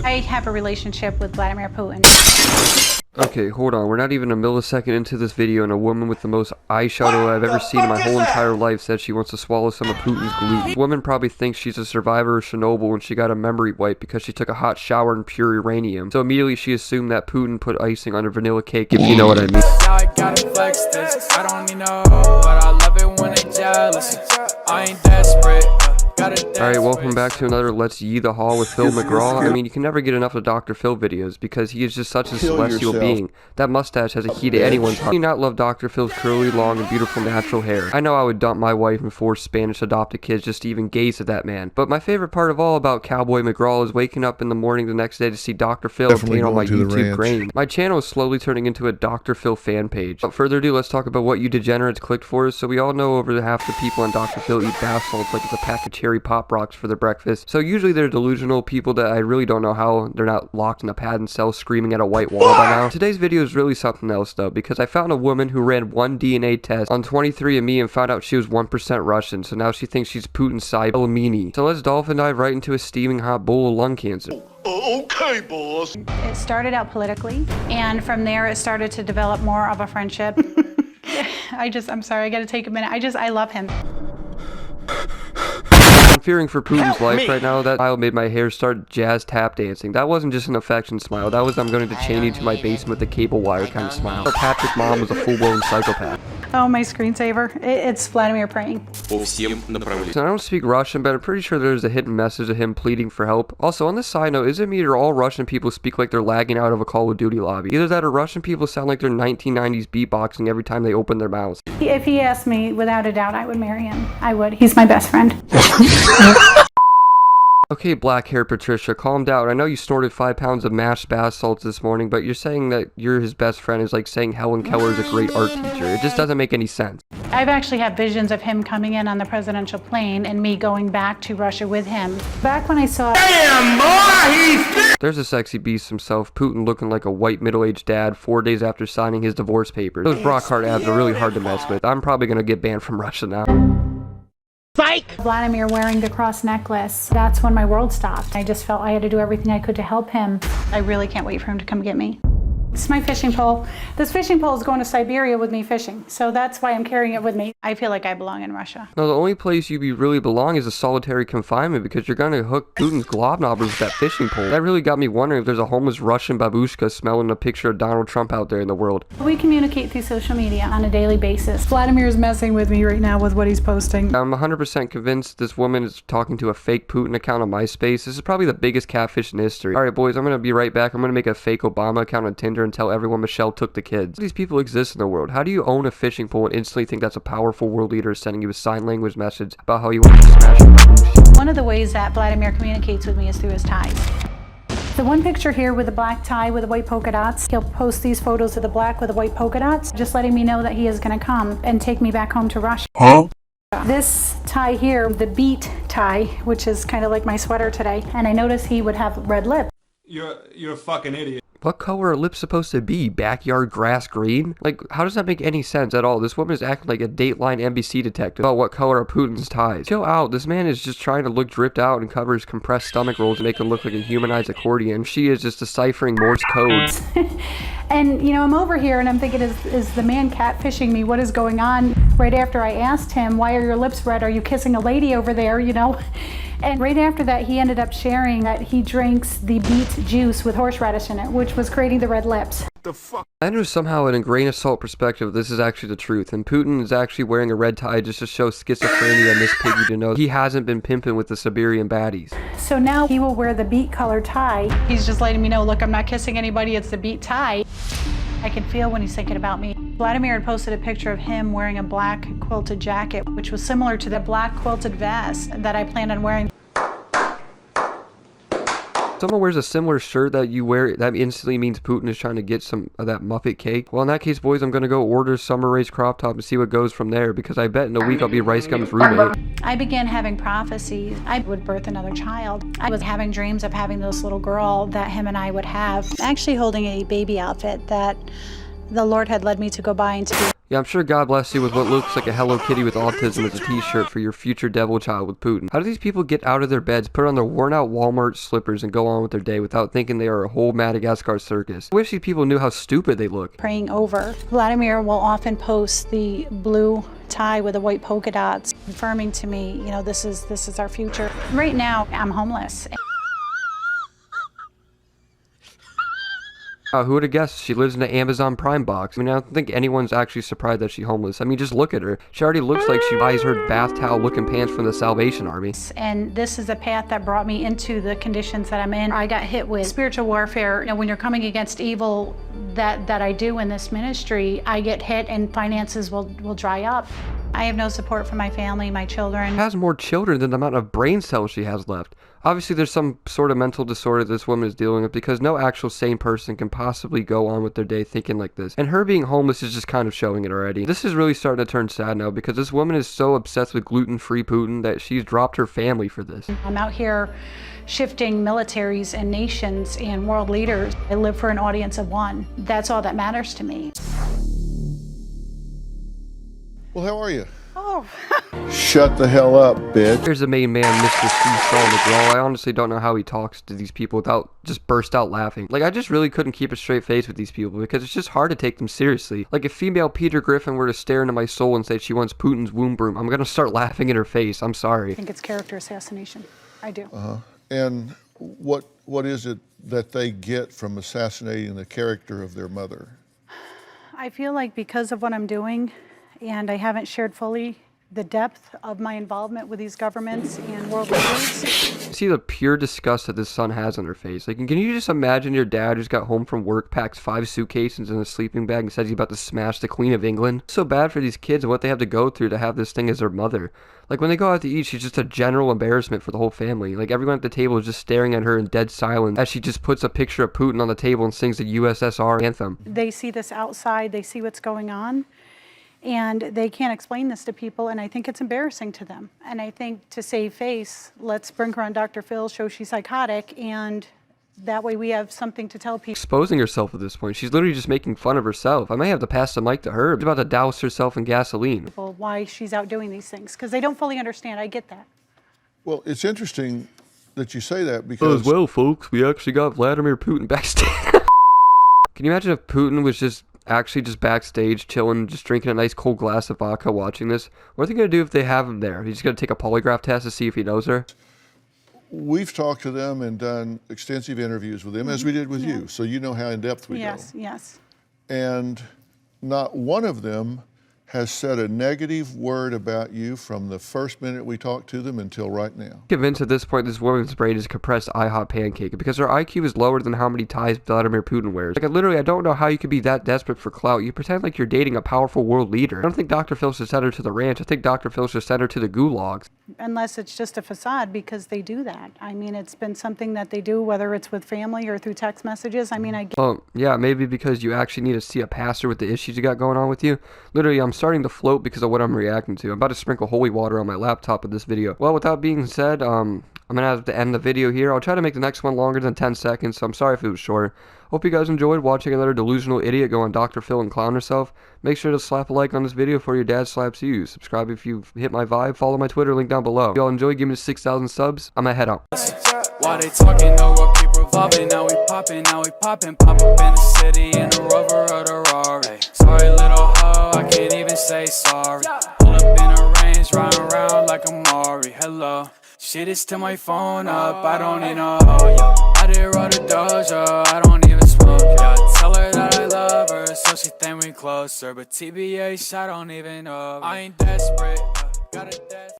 I have a relationship with Vladimir Putin. Okay, hold on. We're not even a millisecond into this video and a woman with the most eyeshadow I've ever seen in my whole entire life said she wants to swallow some of Putin's glue. The woman probably thinks she's a survivor of Chernobyl when she got a memory wipe because she took a hot shower in pure uranium. So immediately she assumed that Putin put icing on her vanilla cake, if you know what I mean. Now I gotta flex this. I don't need no, but I love it when they jealous. I ain't desperate. Alright, welcome back to another Let's Ye the Hall with Phil McGraw. I mean, you can never get enough of Dr. Phil videos because he is just such a celestial being. That mustache has a key to anyone's heart. I do not love Dr. Phil's curly, long, and beautiful natural hair. I know I would dump my wife and 4 Spanish adopted kids just to even gaze at that man. But my favorite part of all about Cowboy McGraw is waking up in the morning the next day to see Dr. Phil obtain on my YouTube grain. My channel is slowly turning into a Dr. Phil fan page. Without further ado, let's talk about what you degenerates clicked for us. So we all know over half the people on Dr. Phil eat bath salts like it's a pack of cherry pop rocks for their breakfast. So usually they're delusional people that I really don't know how they're not locked in a padded cell screaming at a white wall by now. Today's video is really something else though, because I found a woman who ran one DNA test on 23andMe and found out she was 1% Russian, so now she thinks she's Putin's side Elamini. So let's dolphin dive right into a steaming hot bowl of lung cancer. Okay, boss. It started out politically, and from there it started to develop more of a friendship. I'm sorry, I gotta take a minute. I love him. I'm fearing for Putin's life right now. That smile made my hair start jazz tap dancing. That wasn't just an affection smile. That was I'm going to chain you to my basement with a cable wire kind of smile. Patrick's mom was a full-blown psychopath. Oh, my screensaver. It's Vladimir praying. So I don't speak Russian, but I'm pretty sure there's a hidden message of him pleading for help. Also, on this side note, isn't me or all Russian people speak like they're lagging out of a Call of Duty lobby? Either that or Russian people sound like they're 1990s beatboxing every time they open their mouths. If he asked me, without a doubt, I would marry him. I would. He's my best friend. Okay, black hair Patricia, calm down. I know you snorted 5 pounds of mashed bath salts this morning, but you're saying that you're his best friend is like saying Helen Keller is a great art teacher. It just doesn't make any sense. I've actually had visions of him coming in on the presidential plane and me going back to Russia with him. Back when I saw... Damn, boy, There's a sexy beast himself, Putin looking like a white middle-aged dad 4 days after signing his divorce papers. Those Brockhart abs are really hard to mess with. I'm probably gonna get banned from Russia now. Psych! Vladimir wearing the cross necklace. That's when my world stopped. I just felt I had to do everything I could to help him. I really can't wait for him to come get me. It's my fishing pole. This fishing pole is going to Siberia with me fishing, so that's why I'm carrying it with me. I feel like I belong in Russia. No, the only place you really belong is a solitary confinement because you're gonna hook Putin's globnobbers with that fishing pole. That really got me wondering if there's a homeless Russian babushka smelling a picture of Donald Trump out there in the world. We communicate through social media on a daily basis. Vladimir is messing with me right now with what he's posting. I'm 100% convinced this woman is talking to a fake Putin account on MySpace. This is probably the biggest catfish in history. Alright boys, I'm gonna be right back. I'm gonna make a fake Obama account on Tinder and tell everyone Michelle took the kids. These people exist in the world. How do you own a fishing pole and instantly think that's a powerful world leader sending you a sign language message about how you want to smash a babushka? One of the ways that Vladimir communicates with me is through his ties. The one picture here with a black tie with the white polka dots, he'll post these photos of the black with the white polka dots, just letting me know that he is going to come and take me back home to Russia. Huh? This tie here, the beat tie, which is kind of like my sweater today, and I noticed he would have red lips. You're a fucking idiot. What color are lips supposed to be? Backyard grass green? Like, how does that make any sense at all? This woman is acting like a Dateline NBC detective about what color are Putin's ties. Chill out. This man is just trying to look dripped out and cover his compressed stomach rolls to make him look like a humanized accordion. She is just deciphering Morse code. And, you know, I'm over here and I'm thinking, is the man catfishing me? What is going on? Right after I asked him, why are your lips red? Are you kissing a lady over there, you know? And right after that, he ended up sharing that he drinks the beet juice with horseradish in it, which was creating the red lips. the fuck? I know somehow in a grain of salt perspective, this is actually the truth, and Putin is actually wearing a red tie just to show schizophrenia and Miss Piggy to know he hasn't been pimping with the Siberian baddies. So now he will wear the beet colored tie. He's just letting me know, look, I'm not kissing anybody, it's the beet tie. I can feel when he's thinking about me. Vladimir had posted a picture of him wearing a black quilted jacket, which was similar to the black quilted vest that I planned on wearing. Someone wears a similar shirt that you wear, that instantly means Putin is trying to get some of that Muppet cake. Well, in that case, boys, I'm going to go order Summer Rae's crop top and see what goes from there, because I bet in a week I'll be Rice Gum's roommate. I began having prophecies. I would birth another child. I was having dreams of having this little girl that him and I would have. Actually holding a baby outfit that the Lord had led me to go by and to do. Yeah, I'm sure God bless you with what looks like a Hello Kitty with autism as a t-shirt for your future devil child with Putin. How do these people get out of their beds, put on their worn-out Walmart slippers, and go on with their day without thinking they are a whole Madagascar circus? I wish these people knew how stupid they look. Praying over. Vladimir will often post the blue tie with the white polka dots, confirming to me, you know, this is our future. Right now, I'm homeless. Who would have guessed she lives in an Amazon Prime box? I mean, I don't think anyone's actually surprised that she's homeless. I mean, just look at her. She already looks like she buys her bath towel looking pants from the Salvation Army. And this is a path that brought me into the conditions that I'm in. I got hit with spiritual warfare. You know, when you're coming against evil that I do in this ministry, I get hit and finances will dry up. I have no support from my family, my children. She has more children than the amount of brain cells she has left. Obviously, there's some sort of mental disorder this woman is dealing with because no actual sane person can possibly go on with their day thinking like this. And her being homeless is just kind of showing it already. This is really starting to turn sad now because this woman is so obsessed with gluten-free Putin that she's dropped her family for this. I'm out here shifting militaries and nations and world leaders. I live for an audience of one. That's all that matters to me. Well, how are you? Oh. Shut the hell up, bitch. Here's the main man, Mr. Steve McGraw. I honestly don't know how he talks to these people without just burst out laughing. Like, I just really couldn't keep a straight face with these people because it's just hard to take them seriously. Like, if female Peter Griffin were to stare into my soul and say she wants Putin's womb broom, I'm gonna start laughing in her face. I'm sorry. I think it's character assassination. I do. And what is it that they get from assassinating the character of their mother? I feel like because of what I'm doing, and I haven't shared fully the depth of my involvement with these governments and world leaders. See the pure disgust that this son has on her face. Like, can you just imagine your dad who's got home from work, packs 5 suitcases in a sleeping bag and says he's about to smash the Queen of England? It's so bad for these kids and what they have to go through to have this thing as their mother. Like, when they go out to eat, she's just a general embarrassment for the whole family. Like, everyone at the table is just staring at her in dead silence as she just puts a picture of Putin on the table and sings the USSR anthem. They see this outside, they see what's going on, and they can't explain this to people, and I think it's embarrassing to them. And I think to save face, let's bring her on Dr.Phil, show she's psychotic, and that way we have something to tell people. Exposing herself at this point. She's literally just making fun of herself. I may have to pass the mic to her. She's about to douse herself in gasoline. Why she's out doing these things, because they don't fully understand. I get that. Well, it's interesting that you say that because... As well, folks, we actually got Vladimir Putin backstage. Can you imagine if Putin was just backstage chilling, just drinking a nice cold glass of vodka watching this? What are they going to do if they have him there? He's going to take a polygraph test to see if he knows her? We've talked to them and done extensive interviews with them, as we did with you, so you know how in-depth we go. Yes. And not one of them has said a negative word about you from the first minute we talked to them until right now. Convinced at this point this woman's brain is compressed IHOP pancake because her IQ is lower than how many ties Vladimir Putin wears. Like, I don't know how you could be that desperate for clout. You pretend like you're dating a powerful world leader. I don't think Dr. Phil should send her to the ranch. I think Dr. Phil should send her to the gulags. Unless it's just a facade, because they do that. I mean, it's been something that they do, whether it's with family or through text messages. I mean, I get... Well, yeah, maybe because you actually need to see a pastor with the issues you got going on with you. Literally, I'm starting to float because of what I'm reacting to. I'm about to sprinkle holy water on my laptop in this video. Well, with that being said, I'm gonna have to end the video here. I'll try to make the next one longer than 10 seconds, so I'm sorry if it was short. Hope you guys enjoyed watching another delusional idiot go on Dr. Phil and clown herself. Make sure to slap a like on this video before your dad slaps you. Subscribe if you've hit my vibe. Follow my Twitter, link down below. If y'all enjoy, give me 6,000 subs. I'm gonna head out. While they talking, the world keep revolving. Now we popping, pop up in the city in the Rover or the Rari. Sorry, little hoe, I can't even say sorry. Pull up in a range, riding around like a Mari. Hello, shit is to my phone up. I don't need no hoe, yeah. I did roll the dojo, I don't even smoke, yeah. Tell her that I love her, so she think we closer. But TBH, I don't even know. I ain't desperate, got a death.